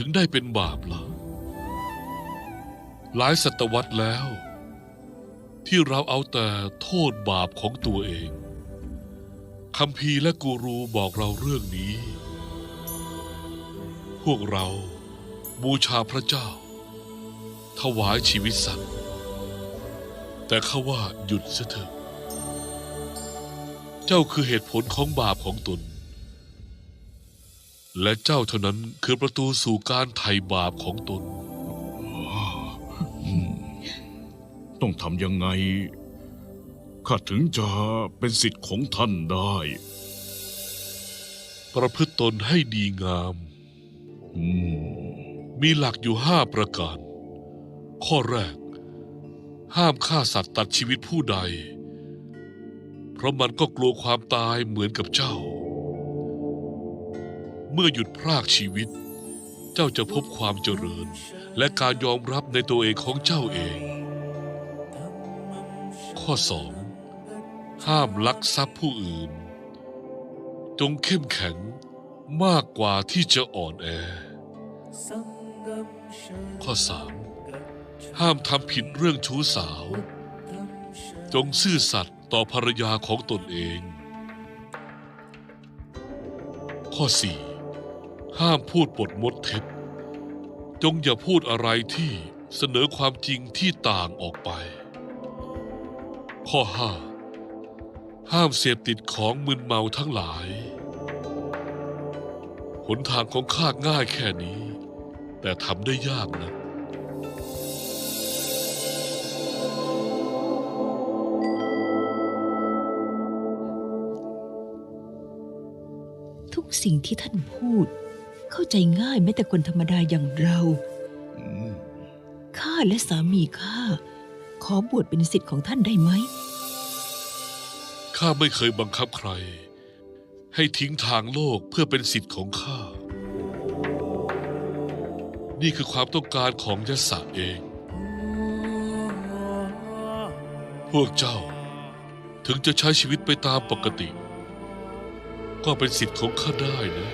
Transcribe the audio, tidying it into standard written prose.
ถึงได้เป็นบาปล่ะหลายศตวรรษแล้วที่เราเอาแต่โทษบาปของตัวเองคัมภีร์และกูรูบอกเราเรื่องนี้พวกเราบูชาพระเจ้าถวายชีวิตสัตว์แต่ข้าว่าหยุดเสียเถอะเจ้าคือเหตุผลของบาปของตนและเจ้าเท่านั้นคือประตูสู่การไถ่บาปของตนต้องทำยังไงข้าถึงจะเป็นศิษย์ของท่านได้ ประพฤติตนให้ดีงามมีหลักอยู่5 ประการข้อแรกห้ามฆ่าสัตว์ตัดชีวิตผู้ใดเพราะมันก็กลัวความตายเหมือนกับเจ้าเมื่อหยุดพรากชีวิตเจ้าจะพบความเจริญและการยอมรับในตัวเองของเจ้าเองข้อ2ห้ามลักทรัพย์ผู้อื่นจงเข้มแข็งมากกว่าที่จะอ่อนแอข้อ3ห้ามทำผิดเรื่องชู้สาวจงซื่อสัตย์ต่อภรรยาของตนเองข้อ4ห้ามพูดปดมดเท็จจงอย่าพูดอะไรที่เสนอความจริงที่ต่างออกไปข้อ5ห้ามเสพติดของมึนเมาทั้งหลายหนทางของข้าง่ายแค่นี้แต่ทำได้ยากนะทุกสิ่งที่ท่านพูดเข้าใจง่ายแม้แต่คนธรรมดาอย่างเราข้าและสามีข้าขอบวชเป็นศิษย์ของท่านได้ไหมข้าไม่เคยบังคับใครให้ทิ้งทางโลกเพื่อเป็นศิษย์ของข้านี่คือความต้องการของยศเองพวกเจ้าถึงจะใช้ชีวิตไปตามปกติก็เป็นศิษย์ของข้าได้นะ